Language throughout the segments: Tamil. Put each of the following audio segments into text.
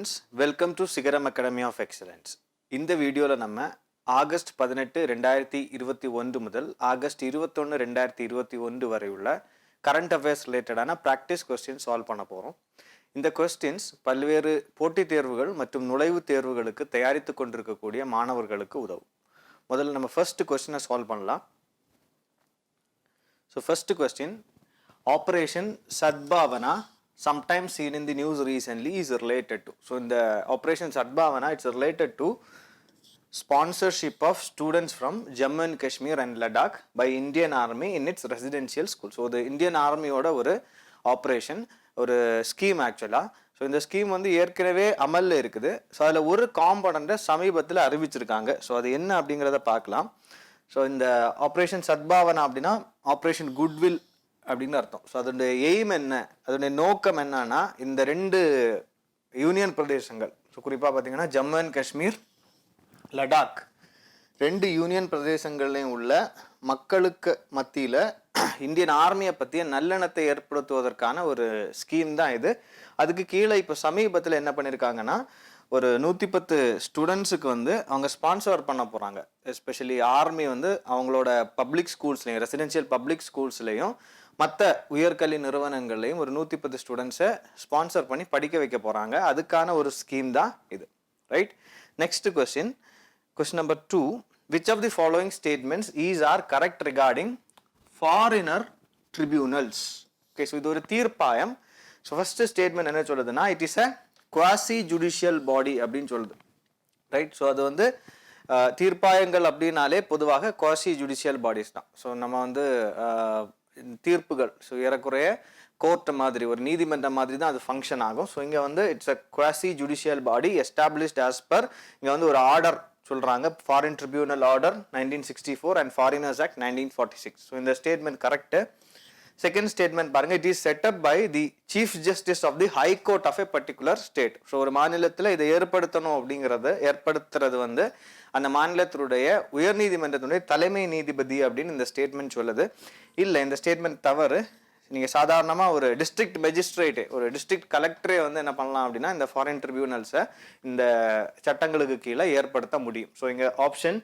ஸ்டூடெண்ட்ஸ், வெல்கம் டு சிகரம் அகாடமி ஆஃப் எக்ஸலன்ஸ். இந்த வீடியோவில் நம்ம ஆகஸ்ட் 18, 2021 முதல் ஆகஸ்ட் 21, 2021 வரை உள்ள கரண்ட் அஃபேர்ஸ் ரிலேட்டடான ப்ராக்டிஸ் கொஸ்டின் சால்வ் பண்ண போகிறோம். இந்த கொஸ்டின்ஸ் பல்வேறு போட்டித் தேர்வுகள் மற்றும் நுழைவுத் தேர்வுகளுக்கு தயாரித்து கொண்டிருக்கக்கூடிய மாணவர்களுக்கு உதவும். முதல்ல நம்ம ஃபர்ஸ்ட் கொஸ்டினை சால்வ் பண்ணலாம். So first question, operation Sadbhavana sometimes seen in the news recently is related to. So in the Operation Sadbhavana, it's related to sponsorship of students from Jammu and Kashmir and Ladakh by Indian Army in its residential school. So the Indian Army ஓட ஒரு ஆப்ரேஷன், ஒரு ஸ்கீம் ஆக்சுவலாக. ஸோ இந்த ஸ்கீம் வந்து ஏற்கனவே அமலில் இருக்குது. ஸோ அதில் ஒரு காம்பனண்ட்டை சமீபத்தில் அறிவிச்சிருக்காங்க. ஸோ அது என்ன அப்படிங்கிறத பார்க்கலாம். ஸோ இந்த ஆப்ரேஷன் சத்பாவனா அப்படின்னா ஆப்ரேஷன் குட்வில் அப்படின்னு அர்த்தம். ஸோ அதோடைய எய்ம் என்ன, அதோடைய நோக்கம் என்னன்னா, இந்த ரெண்டு யூனியன் பிரதேசங்கள், ஸோ குறிப்பாக பார்த்தீங்கன்னா ஜம்மு அண்ட் காஷ்மீர், லடாக், ரெண்டு யூனியன் பிரதேசங்கள்லையும் உள்ள மக்களுக்கு மத்தியில் இந்தியன் ஆர்மியை பற்றிய நல்லெண்ணத்தை ஏற்படுத்துவதற்கான ஒரு ஸ்கீம் தான் இது. அதுக்கு கீழே இப்போ சமீபத்தில் என்ன பண்ணியிருக்காங்கன்னா, ஒரு 110 ஸ்டூடெண்ட்ஸுக்கு வந்து அவங்க ஸ்பான்சர் பண்ண போகிறாங்க. எஸ்பெஷலி ஆர்மி வந்து அவங்களோட பப்ளிக் ஸ்கூல்ஸ்லையும், ரெசிடென்ஷியல் பப்ளிக் ஸ்கூல்ஸ்லையும் மற்ற உயர்கல்வி நிறுவனங்கள்லையும் ஒரு 110 ஸ்டூடெண்ட்ஸை ஸ்பான்சர் பண்ணி படிக்க வைக்க போகிறாங்க. அதுக்கான ஒரு ஸ்கீம் தான் இது, right? Next question number 2, which of the following statements is are correct regarding foreigner tribunals? Okay, so இது ஒரு தீர்ப்பாயம். ஸோ ஃபர்ஸ்ட் ஸ்டேட்மெண்ட் என்ன சொல்லுதுன்னா, it is a quasi judicial பாடி அப்படின்னு சொல்லுது, ரைட்? ஸோ அது வந்து தீர்ப்பாயங்கள் அப்படின்னாலே பொதுவாக குவாசி ஜுடிஷியல் பாடிஸ் தான். ஸோ நம்ம வந்து தீர்ப்புகள், ஸோ ஏறக்குறைய கோர்ட் மாதிரி, ஒரு நீதிமன்றம் மாதிரி தான் அது ஃபங்க்ஷன் ஆகும். ஸோ இங்கே வந்து it's a quasi judicial body established as per, இங்கே வந்து ஒரு ஆர்டர் சொல்கிறாங்க, foreign tribunal order 1964 and foreigners act 1946. So இந்த ஸ்டேட்மெண்ட் கரெக்டு. செகண்ட் ஸ்டேட்மெண்ட் பாருங்க, it is set up by the chief justice of the high court of a particular state. So ஒரு மாநிலத்தில் இதை ஏற்படுத்துறது வந்து அந்த மாநிலத்தினுடைய உயர்நீதிமன்றத்தினுடைய தலைமை நீதிபதி அப்படின்னு இந்த ஸ்டேட்மெண்ட் சொல்லுது. இல்லை, இந்த ஸ்டேட்மெண்ட் தவறு. நீங்கள் சாதாரணமாக ஒரு டிஸ்ட்ரிக்ட் மெஜிஸ்ட்ரேட்டு, ஒரு டிஸ்ட்ரிக்ட் கலெக்டரே வந்து என்ன பண்ணலாம் அப்படின்னா இந்த ஃபாரின் ட்ரிபியூனல்ஸை இந்த சட்டங்களுக்கு கீழே ஏற்படுத்த முடியும். ஸோ இங்கே ஆப்ஷன்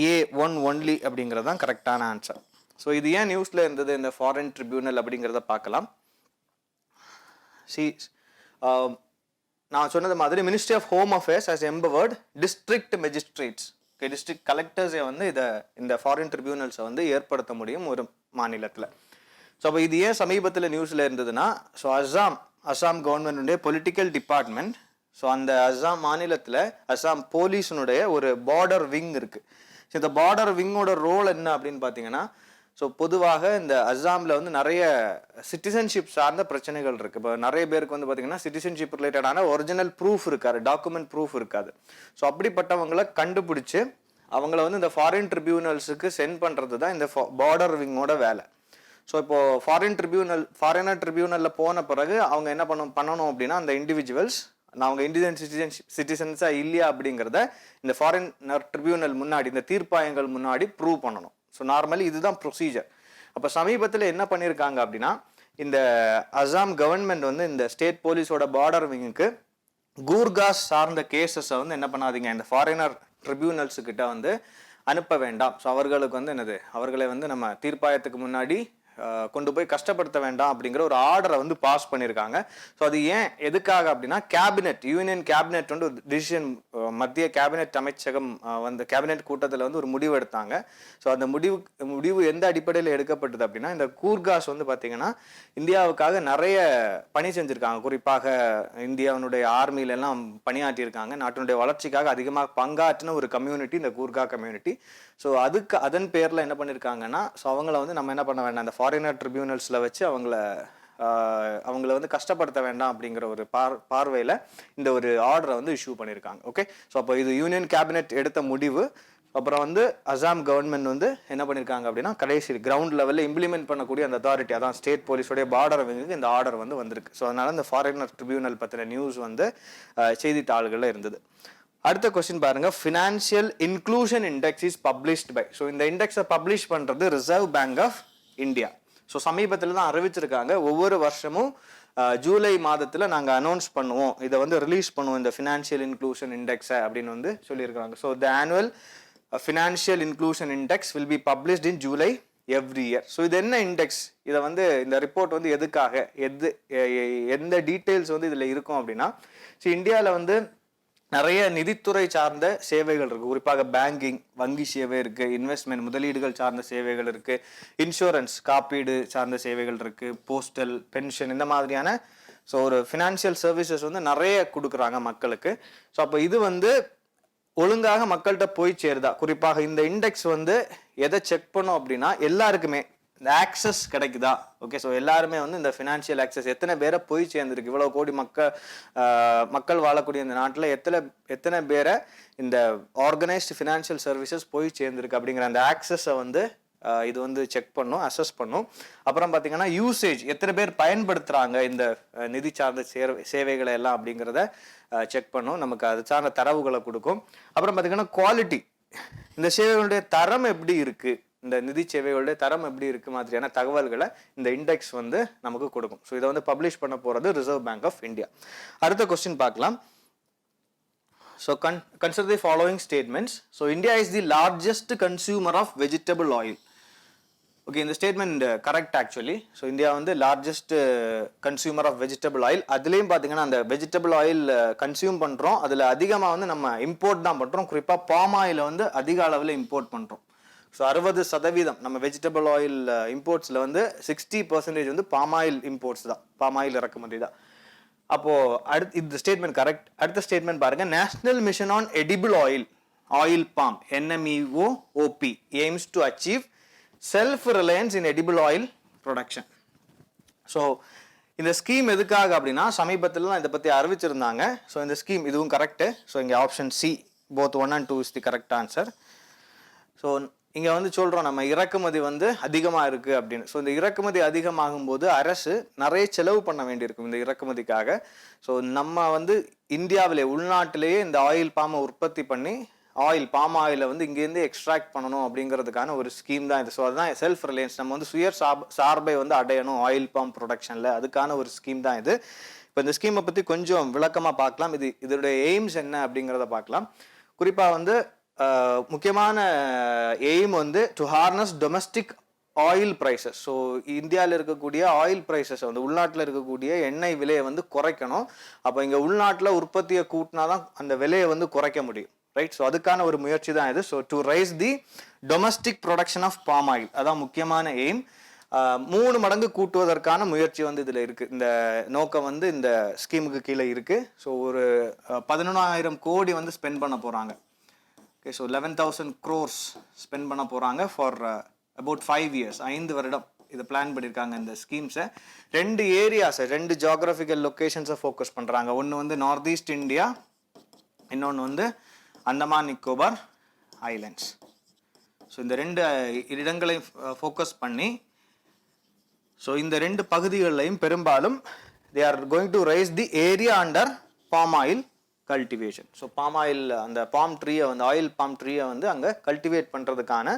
A1 ஒன்லி அப்படிங்கிறது தான் கரெக்டான ஆன்சர். ஸோ இது ஏன் நியூஸில் இருந்தது இந்த ஃபாரின் ட்ரிபியூனல் அப்படிங்கிறத பார்க்கலாம். நான் சொன்னது மாதிரி ministry of home affairs has empowered district magistrates, district கலெக்டர்ஸை வந்து இந்த ஃபாரின் ட்ரிபியூனல்ஸை வந்து ஏற்படுத்த முடியும் ஒரு மாநிலத்தில். ஸோ அப்போ இது ஏன் சமீபத்தில் நியூஸில் இருந்ததுன்னா, ஸோ அஸ்ஸாம் கவர்மெண்ட்டுடைய பொலிட்டிக்கல் டிபார்ட்மெண்ட், ஸோ அந்த அஸ்ஸாம் மாநிலத்தில் அஸ்ஸாம் போலீஸினுடைய ஒரு பார்டர் விங் இருக்குது. ஸோ இந்த பார்டர் விங்கோட ரோல் என்ன அப்படின்னு பார்த்தீங்கன்னா, ஸோ பொதுவாக இந்த அஸ்ஸாமில் வந்து நிறைய சிட்டிசன்ஷிப் சார்ந்த பிரச்சனைகள் இருக்குது. இப்போ நிறைய பேருக்கு வந்து பார்த்திங்கன்னா சிட்டிசன்ஷிப் ரிலேட்டடான ஒரிஜினல் ப்ரூஃப் இருக்காது, டாக்குமெண்ட் ப்ரூஃப் இருக்காது. ஸோ அப்படிப்பட்டவங்களை கண்டுபிடிச்சி அவங்கள வந்து இந்த ஃபாரின் ட்ரிபியூனல்ஸுக்கு சென்ட் பண்ணுறது தான் இந்த பார்டர் விங்கோட வேலை. ஸோ இப்போது ஃபாரினர் ட்ரிபியூனலில் போன பிறகு அவங்க என்ன பண்ணணும் அப்படின்னா, அந்த இண்டிவிஜுவல்ஸ் அவங்க இந்தியன் சிட்டிசன்ஸாக இல்லையா அப்படிங்கிறத இந்த ஃபாரினர் ட்ரிபியூனல் முன்னாடி, இந்த தீர்ப்பாயங்கள் முன்னாடி ப்ரூவ் பண்ணணும். ஸோ நார்மலி இதுதான் ப்ரொசீஜர். அப்போ சமீபத்தில் என்ன பண்ணியிருக்காங்க அப்படின்னா, இந்த அஸ்ஸாம் கவர்மெண்ட் வந்து இந்த ஸ்டேட் போலீஸோட பார்டர் விங்குக்கு கூர்காஸ் சார்ந்த கேசஸை வந்து என்ன பண்ணாதீங்க, இந்த ஃபாரினர் ட்ரிபியூனல்ஸுக்கிட்ட வந்து அனுப்ப வேண்டாம். ஸோ அவர்களுக்கு வந்து அவர்களை வந்து நம்ம தீர்ப்பாயத்துக்கு முன்னாடி கொண்டு போய் கஷ்டப்படுத்த வேண்டாம் அப்படிங்கிற ஒரு ஆர்டரை வந்து பாஸ் பண்ணியிருக்காங்க. ஸோ அது எதுக்காக அப்படின்னா, யூனியன் கேபினெட் வந்து ஒரு டிசிஷன், மத்திய கேபினெட் அமைச்சகம் வந்து கேபினெட் கூட்டத்தில் வந்து ஒரு முடிவு எடுத்தாங்க. ஸோ அந்த முடிவு எந்த அடிப்படையில் எடுக்கப்பட்டது அப்படின்னா, இந்த கூர்காஸ் வந்து பார்த்தீங்கன்னா இந்தியாவுக்காக நிறைய பணி செஞ்சுருக்காங்க. குறிப்பாக இந்தியாவினுடைய ஆர்மியிலெல்லாம் பணியாற்றியிருக்காங்க. நாட்டினுடைய வளர்ச்சிக்காக அதிகமாக பங்காற்றின ஒரு கம்யூனிட்டி இந்த கூர்கா கம்யூனிட்டி. ஸோ அதன் பேரில் என்ன பண்ணியிருக்காங்கன்னா, ஸோ அவங்கள வந்து நம்ம என்ன பண்ண வேண்டாம், அந்த ஃபாரினர் ட்ரிபியூனல்ஸில் வச்சு அவங்கள வந்து கஷ்டப்படுத்த வேண்டாம் அப்படிங்கிற ஒரு பார்வையில் இந்த ஒரு ஆர்டரை வந்து இஷ்யூ பண்ணியிருக்காங்க. ஓகே, ஸோ அப்போ இது யூனியன் கேபினெட் எடுத்த முடிவு. அப்புறம் வந்து அஸ்ஸாம் கவர்மெண்ட் வந்து என்ன பண்ணியிருக்காங்க அப்படின்னா, கடைசி கிரவுண்ட் லெவலில் இம்ப்ளிமெண்ட் பண்ணக்கூடிய அந்த அத்தாரிட்டி, அதான் ஸ்டேட் போலீஸோடைய பார்டர் விங்குக்கு இந்த ஆர்டர் வந்து வந்திருக்கு. ஸோ அதனால இந்த ஃபாரினர் ட்ரிபியூனல் பற்றின நியூஸ் வந்து செய்தித்தாள்களில் இருந்தது. அடுத்த கொஸ்டின் பாருங்க, financial inclusion index is published by. So இந்த இண்டெக்ஸை பப்ளிஷ் பண்ணுறது Reserve Bank of India. So சமீபத்தில் தான் அறிவிச்சிருக்காங்க, ஒவ்வொரு வருஷமும் ஜூலை மாதத்தில் நாங்கள் அனௌன்ஸ் பண்ணுவோம், இதை வந்து ரிலீஸ் பண்ணுவோம் இந்த ஃபினான்ஷியல் இன்க்ளூஷன் இண்டெக்ஸை அப்படின்னு வந்து சொல்லியிருக்காங்க. So the annual financial inclusion index will be published in July every year. So இது என்ன இண்டெக்ஸ், இதை வந்து இந்த ரிப்போர்ட் வந்து எதுக்காக, எந்த டீட்டெயில்ஸ் வந்து இதில் இருக்கும் அப்படின்னா, ஸோ இந்தியாவில் வந்து நிறைய நிதித்துறை சார்ந்த சேவைகள் இருக்குது. குறிப்பாக பேங்கிங், வங்கி சேவை இருக்குது, இன்வெஸ்ட்மெண்ட் முதலீடுகள் சார்ந்த சேவைகள் இருக்குது, இன்சூரன்ஸ் காப்பீடு சார்ந்த சேவைகள் இருக்குது, போஸ்டல், பென்ஷன், இந்த மாதிரியான ஸோ ஒரு ஃபினான்ஷியல் சர்வீசஸ் வந்து நிறைய கொடுக்குறாங்க மக்களுக்கு. ஸோ அப்போ இது வந்து ஒழுங்காக மக்கள்கிட்ட போய் சேருதா, குறிப்பாக இந்த இண்டெக்ஸ் வந்து எதை செக் பண்ணும் அப்படின்னா எல்லாருக்குமே இந்த ஆக்சஸ் கிடைக்குதா. ஓகே, ஸோ எல்லாருமே வந்து இந்த ஃபினான்ஷியல் ஆக்சஸ் எத்தனை பேரை போய் சேர்ந்துருக்கு, இவ்வளோ கோடி மக்கள் வாழக்கூடிய இந்த நாட்டில் எத்தனை பேரை இந்த ஆர்கனைஸ்டு ஃபினான்ஷியல் சர்வீசஸ் போய் சேர்ந்துருக்கு அப்படிங்கிற அந்த ஆக்சஸை வந்து இது வந்து செக் பண்ணும், அசஸ் பண்ணும். அப்புறம் பார்த்தீங்கன்னா யூசேஜ், எத்தனை பேர் பயன்படுத்துகிறாங்க இந்த நிதி சார்ந்த சேவைகளை எல்லாம் அப்படிங்கிறத செக் பண்ணும், நமக்கு அது சார்ந்த தரவுகளை கொடுக்கும். அப்புறம் பார்த்தீங்கன்னா குவாலிட்டி, இந்த சேவைகளுடைய தரம் எப்படி இருக்குது, இந்த நிதி சேவைகளுடைய தரம் எப்படி இருக்குது மாதிரியான தகவல்களை இந்த இண்டெக்ஸ் வந்து நமக்கு கொடுக்கும். ஸோ இதை வந்து பப்ளிஷ் பண்ண போகிறது ரிசர்வ் பேங்க் ஆஃப் இந்தியா. அடுத்த கொஸ்டின் பார்க்கலாம். So consider the following statements. So India is the largest consumer of vegetable oil. Okay, இந்த statement correct actually. So India வந்து largest consumer of vegetable oil. அதுலேயும் பார்த்தீங்கன்னா அந்த வெஜிடபிள் ஆயில் கன்சியூம் பண்ணுறோம், அதில் அதிகமாக வந்து நம்ம இம்போர்ட் தான் பண்ணுறோம். குறிப்பாக பாம் ஆயிலை வந்து அதிக அளவில் இம்போர்ட் பண்ணுறோம். ஸோ 60% நம்ம வெஜிடபிள் ஆயில் இம்போர்ட்ஸில் வந்து 60% வந்து பாம் ஆயில் இம்போர்ட்ஸ் தான், பாம் ஆயில் இறக்குமதி தான். அப்போது இந்த ஸ்டேட்மெண்ட் கரெக்ட். அடுத்த ஸ்டேட்மெண்ட் பாருங்கள், national mission on edible oil palm NMEOOP aims to achieve self-reliance in edible oil production. So இந்த ஸ்கீம் எதுக்காக அப்படின்னா சமீபத்தில் இதை பற்றி அறிவிச்சிருந்தாங்க. ஸோ இந்த ஸ்கீம் இதுவும் கரெக்டு. ஸோ இங்கே option C both 1 and 2 is the correct answer. So இங்கே வந்து சொல்கிறோம் நம்ம இறக்குமதி வந்து அதிகமாக இருக்குது அப்படின்னு. ஸோ இந்த இறக்குமதி அதிகமாகும் போது அரசு நிறைய செலவு பண்ண வேண்டியிருக்கும் இந்த இறக்குமதிக்காக. ஸோ நம்ம வந்து இந்தியாவிலே உள்நாட்டிலேயே இந்த ஆயில் பாமை உற்பத்தி பண்ணி பாம் ஆயிலை வந்து இங்கேருந்து எக்ஸ்ட்ராக்ட் பண்ணணும் அப்படிங்கிறதுக்கான ஒரு ஸ்கீம் தான் இது. ஸோ அதுதான் செல்ஃப் ரிலையன்ஸ், நம்ம வந்து சார்பை வந்து அடையணும் ஆயில் பாம் ப்ரொடக்ஷனில், அதுக்கான ஒரு ஸ்கீம் தான் இது. இப்போ இந்த ஸ்கீமை பற்றி கொஞ்சம் விளக்கமாக பார்க்கலாம். இதோடைய எய்ம்ஸ் என்ன அப்படிங்கிறத பார்க்கலாம். குறிப்பாக வந்து முக்கியமான எய்ம் வந்து to harness domestic oil prices. So இந்தியாவில் இருக்கக்கூடிய ஆயில் ப்ரைஸஸ் வந்து உள்நாட்டில் இருக்கக்கூடிய எண்ணெய் விலையை வந்து குறைக்கணும். அப்போ இங்கே உள்நாட்டில் உற்பத்தியை கூட்டினா தான் அந்த விலையை வந்து குறைக்க முடியும், ரைட்? ஸோ அதுக்கான ஒரு முயற்சி தான் இது. So to raise the domestic production of palm oil, அதான் முக்கியமான எய்ம். 3 மடங்கு கூட்டுவதற்கான முயற்சி வந்து இதில் இருக்குது. இந்த நோக்கம் வந்து இந்த ஸ்கீமுக்கு கீழே இருக்குது. ஸோ ஒரு 11,000 கோடி வந்து ஸ்பெண்ட் பண்ண போகிறாங்க. ஓகே, ஸோ 11,000 crores ஸ்பெண்ட் பண்ண போகிறாங்க ஃபார் அபவுட் 5 years, 5 வருடம் இதை பிளான் பண்ணியிருக்காங்க இந்த ஸ்கீம்ஸை. 2 ஏரியாஸை, 2 ஜியாகிரபிக்கல் லொக்கேஷன்ஸை ஃபோக்கஸ் பண்ணுறாங்க. ஒன்று வந்து நார்த் ஈஸ்ட் இந்தியா, இன்னொன்று வந்து அந்தமான் நிக்கோபார் ஐலண்ட்ஸ். ஸோ இந்த 2 இடங்களையும் ஃபோக்கஸ் பண்ணி ஸோ இந்த 2 பகுதிகளிலையும் பெரும்பாலும் they are going to raise the area under palm oil cultivation. So palm oil அந்த பாம் ட்ரீயை வந்து ஆயில் பாம் ட்ரீயை வந்து அங்கே கல்டிவேட் பண்ணுறதுக்கான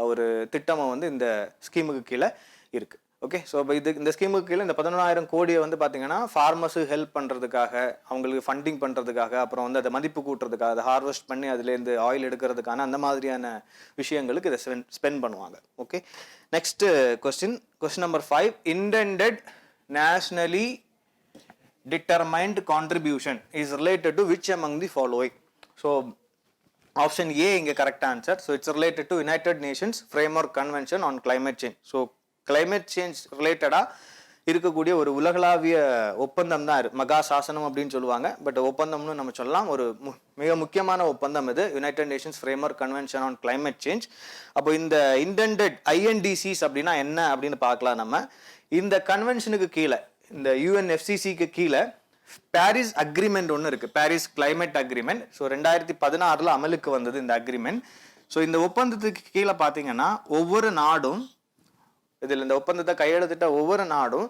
ஒரு திட்டமை வந்து இந்த ஸ்கீமுக்கு கீழே இருக்குது. ஓகே, ஸோ இப்போ இந்த ஸ்கீமுக்கு கீழே இந்த 11,000 கோடியை வந்து பார்த்தீங்கன்னா ஃபார்மர்ஸு ஹெல்ப் பண்ணுறதுக்காக, அவங்களுக்கு ஃபண்டிங் பண்ணுறதுக்காக, அப்புறம் வந்து அதை மதிப்பு கூட்டுறதுக்காக, அதை ஹார்வெஸ்ட் பண்ணி அதுலேருந்து ஆயில் எடுக்கிறதுக்கான அந்த மாதிரியான விஷயங்களுக்கு இதை ஸ்பெண்ட் பண்ணுவாங்க. Okay, next question number 5. Intended nationally determined contribution is related to which among the following? So option A இங்க correct answer. So it's related to United Nations Framework Convention on Climate Change. So climate change ரிலேட்டடா இருக்கக்கூடிய ஒரு உலகளாவிய ஒப்பந்தம் தான் மகா சாசனம் அப்படின்னு சொல்லுவாங்க. பட் ஒப்பந்தம்னு நம்ம சொல்லலாம். ஒரு மிக முக்கியமான ஒப்பந்தம் இது, United Nations framework convention on climate change. அப்போ இந்த இன்டெண்டட் INDCs அப்படின்னா என்ன அப்படின்னு பார்க்கலாம் நம்ம. இந்த கன்வென்ஷனுக்கு கீழே, இந்த UNFCCக்கு கீழே பாரிஸ் அக்ரிமெண்ட் ஒன்று இருக்குது, பாரிஸ் கிளைமேட் அக்ரிமெண்ட். ஸோ 2016 அமலுக்கு வந்தது இந்த அக்ரிமெண்ட். ஸோ இந்த ஒப்பந்தத்துக்கு கீழே பார்த்தீங்கன்னா ஒவ்வொரு நாடும், இதில் இந்த ஒப்பந்தத்தை கையெழுத்திட்ட ஒவ்வொரு நாடும்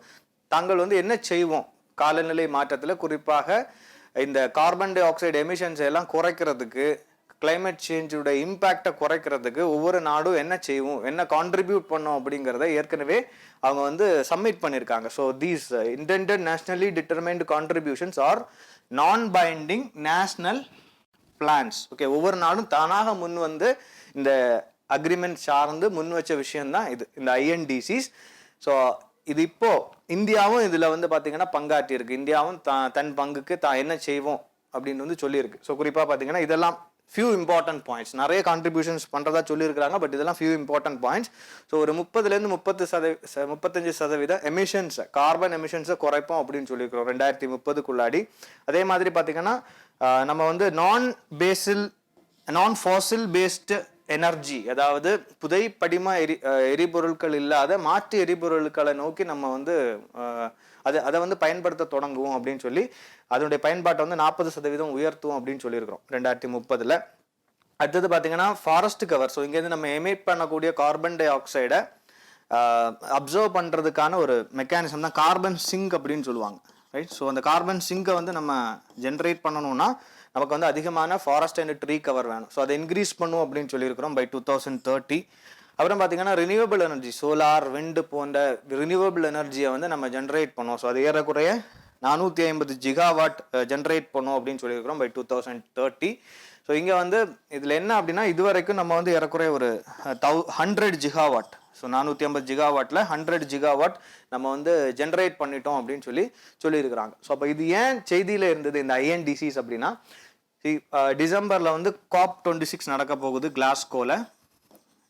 தாங்கள் வந்து என்ன செய்வோம் காலநிலை மாற்றத்தில், குறிப்பாக இந்த கார்பன் டை ஆக்சைடு எமிஷன்ஸ் எல்லாம் குறைக்கிறதுக்கு, கிளைமேட் சேஞ்சோட இம்பேக்டை குறைக்கிறதுக்கு ஒவ்வொரு நாடும் என்ன செய்வோம், என்ன கான்ட்ரிபியூட் பண்ணோம் அப்படிங்கிறத ஏற்கனவே அவங்க வந்து சப்மிட் பண்ணியிருக்காங்க. So these intended nationally determined contributions R நான் பைண்டிங் நேஷனல் பிளான்ஸ். ஓகே, ஒவ்வொரு நாடும் தானாக முன் வந்து இந்த அக்ரிமெண்ட் சார்ந்து முன் வச்ச விஷயம்தான் இது, இந்த ஐஎன்டிசிஸ். ஸோ இது இப்போ இந்தியாவும் இதில் வந்து பார்த்தீங்கன்னா பங்காற்றி இருக்கு. இந்தியாவும் தன் பங்குக்கு என்ன செய்வோம் அப்படின்னு வந்து சொல்லியிருக்கு. ஸோ குறிப்பாக பார்த்தீங்கன்னா இதெல்லாம் ஃபியூ இம்பார்ட்டன்ட் பாயிண்ட்ஸ், நிறைய கான்ட்ரிபியூஷன்ஸ் பண்ணுறதா சொல்லியிருக்கிறாங்க. பட் இதெல்லாம் ஃபியூ இம்பார்ட்டன்ட் பாயிண்ட்ஸ். ஸோ ஒரு 30லேருந்து 35% எமிஷன்ஸை, கார்பன் எமிஷன்ஸை குறைப்போம் அப்படின்னு சொல்லியிருக்கிறோம் 2030க்குள்ளாடி. அதே மாதிரி பார்த்தீங்கன்னா நம்ம வந்து நான் ஃபாசில் பேஸ்டு எனர்ஜி, அதாவது புதை படிம எரிபொருட்கள் இல்லாத மாற்று எரிபொருட்களை நோக்கி நம்ம வந்து அதை வந்து பயன்படுத்த தொடங்குவோம் அப்படின்னு சொல்லி அதனுடைய பயன்பாட்டை வந்து 40% உயர்த்துவோம் அப்படின்னு சொல்லியிருக்கிறோம் 2030. அடுத்தது பார்த்தீங்கன்னா ஃபாரஸ்ட் கவர். ஸோ இங்கேருந்து நம்ம எமிட் பண்ணக்கூடிய கார்பன் டை ஆக்சைடை அப்சர்வ் பண்ணுறதுக்கான ஒரு மெக்கானிசம் தான் கார்பன் சிங்க் அப்படின்னு சொல்லுவாங்க, ரைட்? ஸோ அந்த கார்பன் சிங்கை வந்து நம்ம ஜென்ரேட் பண்ணணும்னா நமக்கு வந்து அதிகமான ஃபாரஸ்ட் அண்ட் ட்ரீ கவர் வேணும். ஸோ அதை இன்க்ரீஸ் பண்ணுவோம் அப்படின்னு சொல்லியிருக்கிறோம் பை 2030. அப்புறம் பார்த்தீங்கன்னா ரினியூவபிள் எனர்ஜி, சோலார், விண்டு போன்ற ரினியூவபிள் எனர்ஜியை வந்து நம்ம ஜென்ரேட் பண்ணுவோம். ஸோ அது ஏறக்குறைய 450 ஜிகாவாட் ஜென்ரேட் பண்ணுவோம் அப்படின்னு சொல்லியிருக்கிறோம் பை 2030. ஸோ இங்கே வந்து இதில் என்ன அப்படின்னா இதுவரைக்கும் நம்ம வந்து ஏறக்குறைய ஒரு 100 ஜிகாவாட், ஸோ 450 ஜிகாவாட்டில் 100 ஜிகாவாட் நம்ம வந்து ஜென்ரேட் பண்ணிட்டோம் அப்படின்னு சொல்லியிருக்கிறாங்க. ஸோ அப்போ இது ஏன் செய்தியில் இருந்தது இந்த ஐஎன்டிசிஸ் அப்படின்னா, டிசம்பரில் வந்து COP26 நடக்க போகுது கிளாஸ்கோவில்,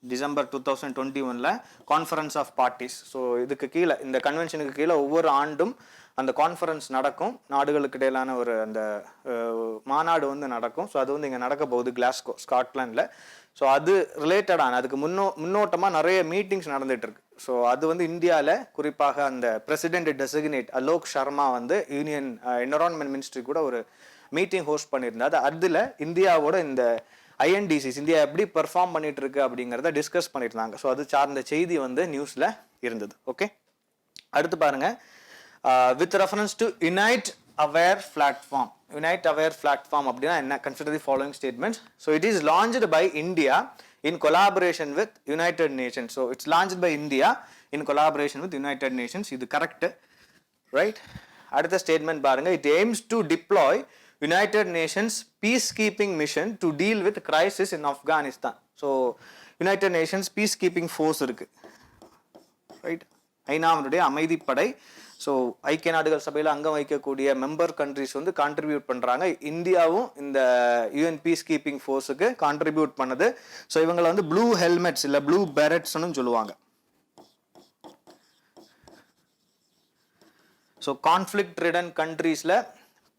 December 2021 conference of parties. So இதுக்கு கீழே, இந்த கன்வென்ஷனுக்கு கீழே ஒவ்வொரு ஆண்டும் அந்த கான்ஃபரன்ஸ் நடக்கும், நாடுகளுக்கு இடையிலான ஒரு அந்த மாநாடு வந்து நடக்கும். ஸோ அது வந்து இங்கே நடக்க போகுது கிளாஸ்கோ, ஸ்காட்லாண்டில். ஸோ அது ரிலேட்டடான அதுக்கு முன்னோட்டமாக நிறைய மீட்டிங்ஸ் நடந்துட்டு இருக்கு. ஸோ அது வந்து இந்தியாவில் குறிப்பாக அந்த பிரசிடென்ட் டெசிக்னேட் அலோக் சர்மா வந்து யூனியன் என்விரான்மெண்ட் மினிஸ்ட்ரி கூட ஒரு மீட்டிங் ஹோஸ்ட் பண்ணியிருந்தாரு. அதில் இந்தியாவோட இந்த ஐஎன்டிசிஸ் இந்தியா எப்படி பெர்ஃபார்ம் பண்ணிட்டு இருக்கு அப்படிங்கிறத டிஸ்கஸ் பண்ணியிருந்தாங்க. ஸோ அது சார்ந்த செய்தி வந்து நியூஸில் இருந்தது. ஓகே, அடுத்து பாருங்க, with reference to Unite Aware platform. Unite Aware platform அப்படின்னா என்ன? Consider the following statements. So it is launched by India in collaboration with United Nations. So it's launched by India in collaboration with United Nations. இது கரெக்ட், ரைட்? அடுத்த ஸ்டேட்மெண்ட் பாருங்க, it aims to deploy United Nations peacekeeping mission to deal with crisis in Afghanistan. So United Nations peacekeeping force இருக்கு, ரைட்? ஐநாவினுடைய அமைதிப்படை. ஸோ ஐக்கிய நாடுகள் சபையில் அங்கம் வைக்கக்கூடிய மெம்பர் கண்ட்ரிஸ் வந்து கான்ட்ரிபியூட் பண்ணுறாங்க. இந்தியாவும் இந்த யூஎன் பீஸ் கீப்பிங் ஃபோர்ஸுக்கு கான்ட்ரிபியூட் பண்ணுது. ஸோ இவங்களை வந்து ப்ளூ ஹெல்மெட்ஸ் இல்லை ப்ளூ பெரட்ஸ்னு சொல்லுவாங்க. ஸோ கான்ஃப்ளிக்ட் ரிடன் கண்ட்ரீஸில்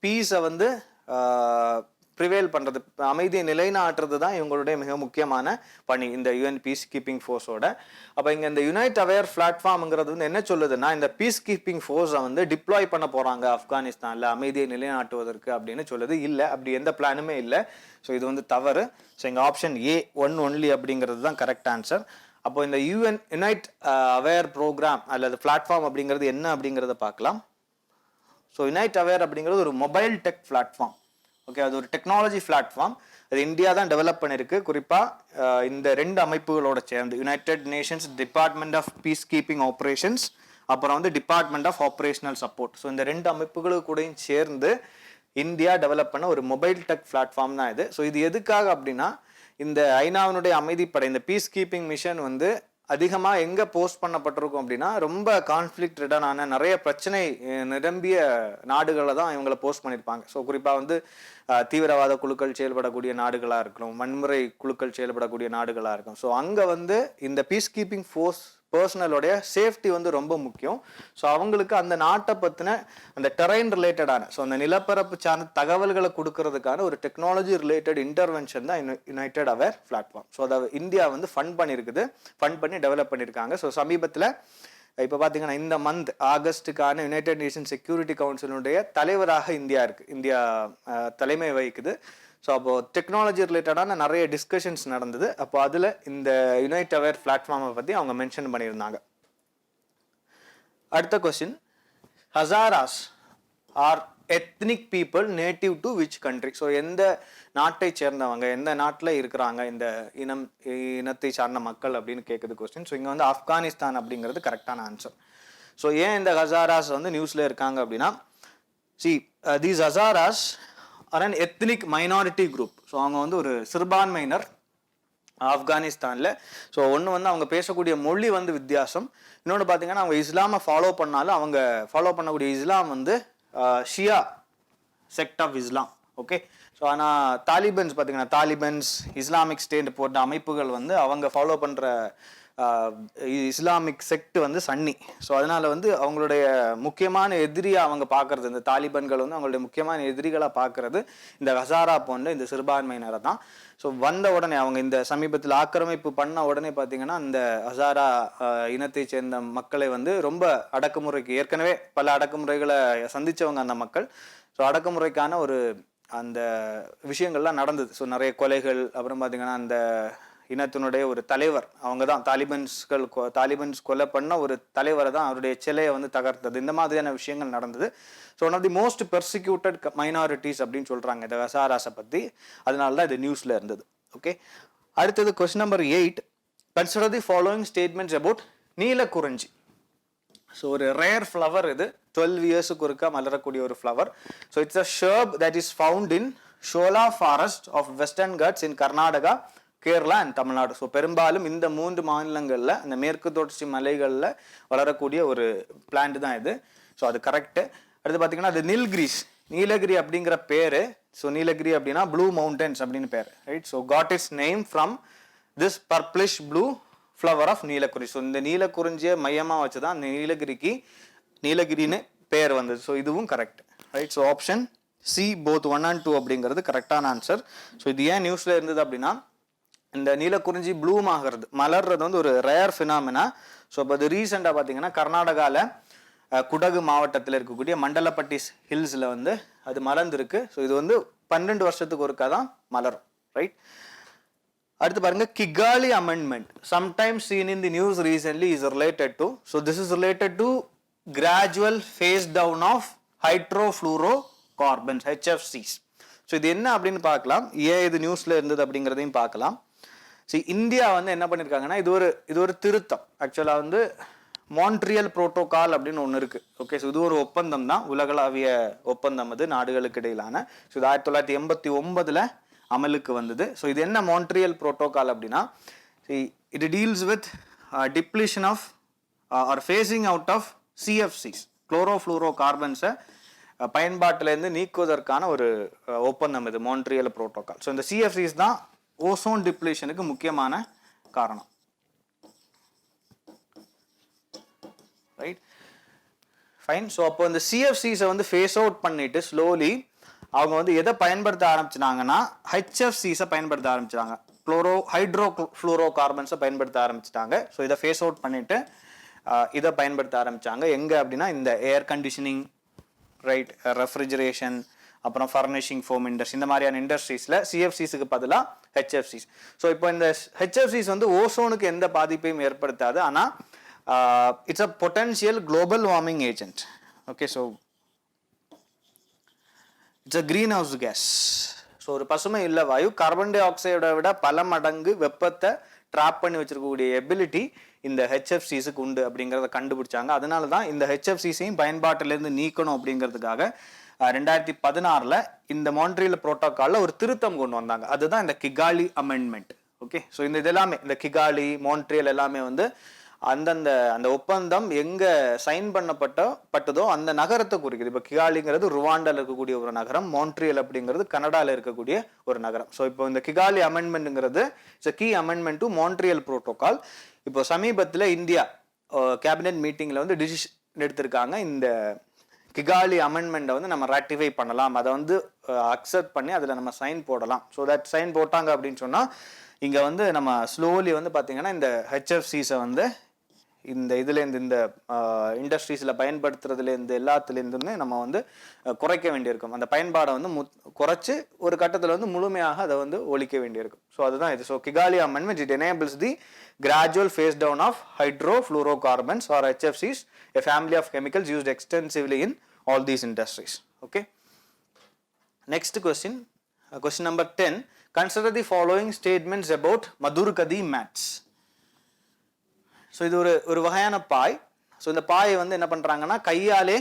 பீஸை வந்து ப்ரிவேல் பண்ணுறது, அமைதியை நிலைநாட்டுறது தான் இவங்களுடைய மிக முக்கியமான பணி இந்த யூஎன் பீஸ் கீப்பிங் ஃபோர்ஸோட. அப்போ இங்கே இந்த யுனைட் அவேர் பிளாட்ஃபார்ம்ங்கிறது வந்து என்ன சொல்லுதுன்னா, இந்த பீஸ் கீப்பிங் ஃபோர்ஸை வந்து டிப்ளாய் பண்ண போகிறாங்க ஆப்கானிஸ்தானில் அமைதியை நிலைநாட்டுவதற்கு அப்படின்னு சொல்லுது. இல்லை, அப்படி எந்த பிளானுமே இல்லை. ஸோ இது வந்து தவறு. ஸோ எங்கள் ஆப்ஷன் A ஒன் ஒன்லி அப்படிங்கிறது தான் கரெக்ட் ஆன்சர். அப்போ இந்த யுனைட் அவேர் ப்ரோக்ராம் அல்லது பிளாட்ஃபார்ம் அப்படிங்கிறது என்ன அப்படிங்கிறத பார்க்கலாம். ஸோ யுனைட் அவேர் அப்படிங்கிறது ஒரு மொபைல் டெக் பிளாட்ஃபார்ம். ஓகே, அது ஒரு டெக்னாலஜி பிளாட்ஃபார்ம். அது இந்தியா தான் டெவலப் பண்ணியிருக்கு. குறிப்பாக இந்த 2 அமைப்புகளோட சேர்ந்து United Nations Department of Peace Keeping Operations, அப்புறம் வந்து Department of Operational Support. So இந்த 2 அமைப்புகளுக்கு கூடயும் சேர்ந்து இந்தியா டெவலப் பண்ண ஒரு மொபைல் டெக் பிளாட்ஃபார்ம் தான் இது. ஸோ இது எதுக்காக அப்படின்னா, இந்த ஐநாவினுடைய அமைதிப்படை இந்த பீஸ் கீப்பிங் மிஷன் வந்து அதிகமாக எங்கே போஸ்ட் பண்ணப்பட்டிருக்கும் அப்படின்னா, ரொம்ப கான்ஃப்ளிக்ட் ரிடனான நிறைய பிரச்சனை நிரம்பிய நாடுகளில் தான் இவங்களை போஸ்ட் பண்ணியிருப்பாங்க. ஸோ குறிப்பாக வந்து தீவிரவாத குழுக்கள் செயல்படக்கூடிய நாடுகளாக இருக்கணும், வன்முறை குழுக்கள் செயல்படக்கூடிய நாடுகளாக இருக்கும். ஸோ அங்கே வந்து இந்த பீஸ் கீப்பிங் ஃபோர்ஸ் பர்சனலோடைய சேஃப்டி வந்து ரொம்ப முக்கியம். ஸோ அவங்களுக்கு அந்த நாட்டை பற்றின அந்த டெரைன் ரிலேட்டடான, ஸோ அந்த நிலப்பரப்பு சார்ந்த தகவல்களை கொடுக்கறதுக்கான ஒரு டெக்னாலஜி ரிலேட்டட் இன்டர்வென்ஷன் தான் யுனைடெட் அவேர் பிளாட்ஃபார்ம். ஸோ அதை இந்தியா வந்து ஃபண்ட் பண்ணி டெவலப் பண்ணியிருக்காங்க. ஸோ சமீபத்தில் இப்போ பார்த்தீங்கன்னா இந்த மந்த் ஆகஸ்ட்டுக்கான யுனைடெட் நேஷன் செக்யூரிட்டி கவுன்சிலுடைய தலைவராக இந்தியா தலைமை வகிக்குது. ஸோ அப்போ டெக்னாலஜி ரிலேட்டடான நிறைய டிஸ்கஷன்ஸ் நடந்தது. அப்போ அதில் இந்த யுனைட் அவேர் பிளாட்ஃபார்மை பற்றி அவங்க மென்ஷன் பண்ணியிருந்தாங்க. அடுத்த question, Hazaras are ethnic people native to which country. So எந்த நாட்டை சேர்ந்தவங்க, எந்த நாட்டில் இருக்கிறாங்க இந்த இனத்தை சார்ந்த மக்கள் அப்படின்னு கேட்குது கொஸ்டின். ஸோ இங்கே வந்து ஆப்கானிஸ்தான் அப்படிங்கிறது கரெக்டான ஆன்சர். ஸோ ஏன் இந்த ஹசாராஸ் வந்து நியூஸில் இருக்காங்க அப்படின்னா, these Hazaras are an ethnic minority group. So அவங்க வந்து ஒரு சிறுபான்மையினர் ஆப்கானிஸ்தானில். ஸோ ஒன்று வந்து அவங்க பேசக்கூடிய மொழி வந்து வித்தியாசம். இன்னொன்று பார்த்தீங்கன்னா அவங்க இஸ்லாமை ஃபாலோ பண்ணாலும் அவங்க ஃபாலோ பண்ணக்கூடிய இஸ்லாம் வந்து Shia sect of Islam. Okay. So ஆனால் தாலிபன்ஸ் பார்த்தீங்கன்னா தாலிபன்ஸ், இஸ்லாமிக் ஸ்டேட் போன்ற அமைப்புகள் வந்து அவங்க ஃபாலோ பண்ணுற இஸ்லாமிக் செக்ட் வந்து சன்னி. ஸோ அதனால வந்து அவங்களுடைய முக்கியமான எதிரியாக அவங்க பார்க்கறது, இந்த தாலிபன்கள் வந்து அவங்களுடைய முக்கியமான எதிரிகளாக பார்க்கறது இந்த ஹசாரா போன்ற இந்த சிறுபான்மையினரை தான். ஸோ வந்த உடனே அவங்க இந்த சமீபத்தில் ஆக்கிரமிப்பு பண்ண உடனே பார்த்தீங்கன்னா இந்த ஹசாரா இனத்தை சேர்ந்த மக்களை வந்து ரொம்ப அடக்குமுறைக்கு, ஏற்கனவே பல அடக்குமுறைகளை சந்தித்தவங்க அந்த மக்கள். ஸோ அடக்குமுறைக்கான ஒரு அந்த விஷயங்கள்லாம் நடந்தது. ஸோ நிறைய கொலைகள், அப்புறம் பார்த்தீங்கன்னா அந்த இனத்தினுடைய ஒரு தலைவர் அவங்க தான் தாலிபன்ஸ் கொலை பண்ண ஒரு தலைவரை தான் அவருடைய சிலையை வந்து தகர்த்தது. இந்த மாதிரியான விஷயங்கள் நடந்தது. So one of the most persecuted minorities அப்படின்னு சொல்கிறாங்க இந்த ஹசாராஸை பற்றி. அதனால தான் இது நியூஸில் இருந்தது. ஓகே. அடுத்தது question number 8. Consider the following statements about Neelakurinji. So ஒரு ரேர் ஃப்ளவர் இது, 12 இயர்ஸுக்கு ஒருக்கா மலரக்கூடிய ஒரு flower. So it's a ஷர்ப் that is found in shola forest of western cuts in Karnataka, Kerala and Tamil Nadu. So பெரும்பாலும் இந்த 3 மாநிலங்களில் அந்த மேற்கு தொடர்ச்சி மலைகளில் வளரக்கூடிய ஒரு பிளான்ட் தான் இது. ஸோ அது கரெக்டு. அடுத்து பார்த்தீங்கன்னா அது நீலகிரி அப்படிங்கிற பேர். ஸோ நீலகிரி அப்படின்னா ப்ளூ மவுண்டன்ஸ் அப்படின்னு பேர், right. So got its name from this purplish blue flower of Neelakurinji. So இந்த நீலக்குறிஞ்சியை மையமாக வச்சு தான் நீலகிரின்னு பேர் வந்தது. ஸோ இதுவும் correct, right. So option C both 1 and 2 அப்படிங்கிறது கரெக்டான ஆன்சர். ஸோ இது ஏன் நியூஸில் இருந்தது அப்படின்னா, இந்த நீலக்குறிஞ்சி ப்ளூம் ஆகிறது, மலர்றது வந்து ஒரு ரேர் ஃபினாமினா. ஸோ இப்போ அது ரீசெண்டாக பார்த்தீங்கன்னா கர்நாடகாவில் குடகு மாவட்டத்தில் இருக்கக்கூடிய மண்டலப்பட்டி ஹில்ஸில் வந்து அது மலர்ந்துருக்கு. ஸோ இது வந்து 12 வருஷத்துக்கு ஒருக்கா தான் மலரும், ரைட். அடுத்து பாருங்க, Kigali amendment sometimes seen in the news recently is related to. So this is related to gradual phase down of hydrofluorocarbons, HFCs. So இது என்ன அப்படின்னு பார்க்கலாம், ஏன் இது நியூஸில் இருந்தது அப்படிங்கிறதையும் பார்க்கலாம். இந்தியா வந்து என்ன பண்ணியிருக்காங்கன்னா, இது ஒரு திருத்தம். ஆக்சுவலாக வந்து மான்ட்ரியல் புரோட்டோகால் அப்படின்னு ஒன்று இருக்குது. ஓகே. ஸோ இது ஒரு ஒப்பந்தம் தான், உலகளாவிய ஒப்பந்தம் அது நாடுகளுக்கு இடையிலான. ஸோ இது 1989 அமலுக்கு வந்தது. ஸோ இது என்ன மான்ட்ரியல் புரோட்டோகால் அப்படின்னா, it deals with depletion of or phasing out of CFCs, குளோரோஃப்ளூரோ கார்பன்ஸை பயன்பாட்டிலேருந்து நீக்குவதற்கான ஒரு ஒப்பந்தம் இது மான்ட்ரியல் புரோட்டோகால். ஸோ இந்த CFCs தான் ஓசோன் டிப்ளீஷனுக்கு முக்கியமான காரணம், ரைட். ஃபைன். ஸோ அப்போ இந்த CFCஸை வந்து ஃபேஸ் அவுட் பண்ணிட்டு ஸ்லோலி அவங்க வந்து எதை பயன்படுத்த ஆரம்பிச்சிட்டாங்கன்னா, HFCஸை பயன்படுத்த ஆரம்பிச்சிட்டாங்க, ஹைட்ரோஃப்ளூரோ கார்பன்ஸை பயன்படுத்த ஆரம்பிச்சிட்டாங்க. ஸோ இதை ஃபேஸ் அவுட் பண்ணிட்டு இதை பயன்படுத்த ஆரம்பிச்சாங்க. எங்கே அப்படின்னா இந்த ஏர் கண்டிஷனிங், ரைட், ரெஃப்ரிஜரேஷன், அப்புறம் ஃபர்னிஷிங் ஃபோம் இண்டஸ்ட்ரி, இந்த மாதிரியான இண்டஸ்ட்ரீஸில் CFCஸுக்கு பதிலாக HFCs. ஸோ இப்போ இந்த HFCs வந்து ஓசோனுக்கு எந்த பாதிப்பையும் ஏற்படுத்தாது, ஆனால் it's a potential global warming agent. Okay. So it's a green house case. So ஒரு பசுமை இல்ல வாயு கார்பன் டை ஆக்சைடை விட பல மடங்கு வெப்பத்தை ட்ராப் பண்ணி வச்சிருக்கக்கூடிய எபிலிட்டி இந்த HFCஸுக்கு உண்டு அப்படிங்கிறத கண்டுபிடிச்சாங்க. அதனால தான் இந்த HFCஸையும் பயன்பாட்டிலேருந்து நீக்கணும் அப்படிங்கிறதுக்காக 2016 இந்த மான்ட்ரியல் புரோட்டோகாலில் ஒரு திருத்தம் கொண்டு வந்தாங்க. அதுதான் இந்த கிகாலி அமெண்ட்மெண்ட். ஓகே. ஸோ இந்த எல்லாமே இந்த கிகாலி, மான்ட்ரியல் எல்லாமே வந்து அந்த ஒப்பந்தம் எங்க சைன் பண்ணப்பட்டதோ அந்த நகரத்தை குறிக்குது. இப்போ கிகாலிங்கிறது ருவாண்டால இருக்கக்கூடிய ஒரு நகரம், மான்ட்ரியல் அப்படிங்கிறது கனடால இருக்கக்கூடிய ஒரு நகரம். ஸோ இப்போ இந்த கிகாலி அமெண்ட்மெண்ட்ங்கிறது it's key amendment to Montreal protocol. இப்போ சமீபத்தில் இந்தியா கேபினெட் மீட்டிங்ல வந்து டிசிஷன் எடுத்திருக்காங்க, இந்த கிகாலி அமெண்ட்மெண்ட்டை வந்து நம்ம ராட்டிஃபை பண்ணலாம், அதை வந்து அக்செப்ட் பண்ணி அதில் நம்ம சைன் போடலாம். ஸோ தட் சைன் போட்டாங்க அப்படின்னு சொன்னால் இங்கே வந்து நம்ம ஸ்லோலி வந்து பார்த்தீங்கன்னா இந்த HFCஸை வந்து இந்த இதுலேருந்து இந்த இண்டஸ்ட்ரீஸில் பயன்படுத்துறதுலேருந்து எல்லாத்துலேருந்துமே நம்ம வந்து குறைக்க வேண்டியிருக்கும். அந்த பயன்பாடை வந்து குறைச்சி ஒரு கட்டத்தில் வந்து முழுமையாக அதை வந்து ஒழிக்க வேண்டியிருக்கும். ஸோ அதுதான் இது. So Kigali amendment it enables the gradual phase down of hydrofluorocarbons or HFCs, a family of chemicals used extensively in all these industries. Okay. next question, question number 10. Consider the following statements about Madhurkadi mats. So இது ஒரு வகையான பாய். ஸோ இந்த பாயை வந்து என்ன பண்ணுறாங்கன்னா கையாலே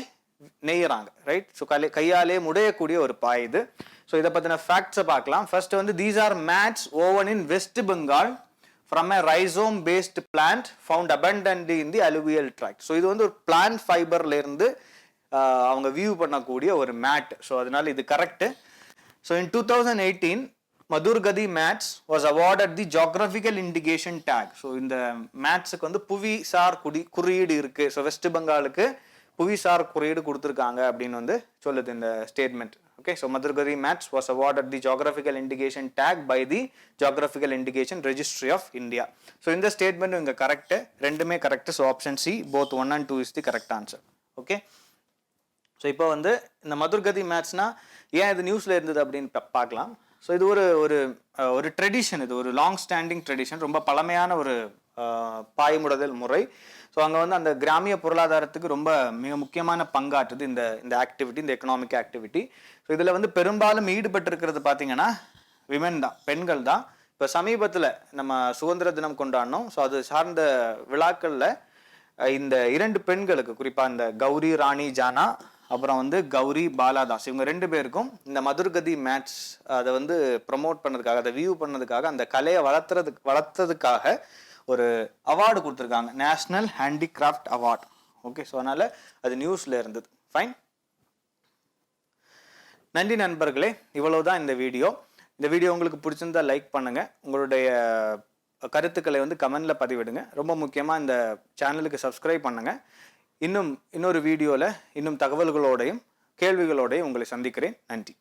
நெய்யறாங்க, ரைட்? ஸோ கையாலே முடையக்கூடிய ஒரு பாய் இது. ஸோ இதை பற்றின ஃபேக்ட்ஸை பார்க்கலாம். ஃபர்ஸ்ட் வந்து these are mats woven in West Bengal from a rhizome based plant found abundantly in the alluvial tract. So இது வந்து ஒரு பிளான்ட் ஃபைபர்லேருந்து அவங்க வியூ பண்ணக்கூடிய ஒரு மேட். ஸோ அதனால இது correct. So in 2018 Madhurkadi mats was awarded the geographical indication tag. So இந்த மேட்ஸுக்கு வந்து புவிசார் குறியீடு இருக்கு. ஸோ வெஸ்ட் பெங்காலுக்கு புவிசார் குறியீடு கொடுத்துருக்காங்க அப்படின்னு வந்து சொல்லுது இந்த statement. Okay, so Madhurkadi mats was awarded the geographical indication tag by the Geographical Indication Registry of India. So இந்த ஸ்டேட்மெண்ட் இங்கே கரெக்டு, ரெண்டுமே correct. So option C both 1 and 2 is the correct answer. Okay, so இப்போ வந்து இந்த Madhurkadi மேட்ஸ்னா ஏன் இது நியூஸில் இருந்தது அப்படின்னு பார்க்கலாம். ஸோ இது ஒரு ட்ரெடிஷன், இது ஒரு லாங் ஸ்டாண்டிங் ட்ரெடிஷன், ரொம்ப பழமையான ஒரு பாய்முடுதல் முறை. ஸோ அங்கே வந்து அந்த கிராமிய பொருளாதாரத்துக்கு ரொம்ப மிக முக்கியமான பங்காற்றுது இந்த ஆக்டிவிட்டி, இந்த எக்கனாமிக் ஆக்டிவிட்டி. ஸோ இதில் வந்து பெரும்பாலும் ஈடுபட்டிருக்கிறது பார்த்தீங்கன்னா விமென் தான், பெண்கள் தான். இப்போ சமீபத்தில் நம்ம சுதந்திர தினம் கொண்டாடினோம். ஸோ அது சார்ந்த விழாக்களில் இந்த 2 பெண்களுக்கு, குறிப்பாக இந்த கௌரி ராணி ஜானா அப்புறம் வந்து கௌரி பாலாதாஸ், இவங்க 2 பேருக்கும் இந்த Madhurkadi மேட்ஸ் அதை வந்து ப்ரமோட் பண்ணதுக்காக, அதை வியூ பண்ணதுக்காக, அந்த கலையை வளர்த்ததுக்காக ஒரு அவார்டு கொடுத்துருக்காங்க, national handicraft award. Okay, so அதனால் அது நியூஸில் இருந்தது. ஃபைன், நன்றி நண்பர்களே. இவ்வளவுதான் இந்த வீடியோ. இந்த வீடியோ உங்களுக்கு பிடிச்சிருந்தா லைக் பண்ணுங்கள், உங்களுடைய கருத்துக்களை வந்து கமெண்டில் பதிவிடுங்க. ரொம்ப முக்கியமாக இந்த சேனலுக்கு சப்ஸ்கிரைப் பண்ணுங்கள். இன்னொரு வீடியோவில் இன்னும் தகவல்களோடையும் கேள்விகளோடையும் உங்களை சந்திக்கிறேன். நன்றி.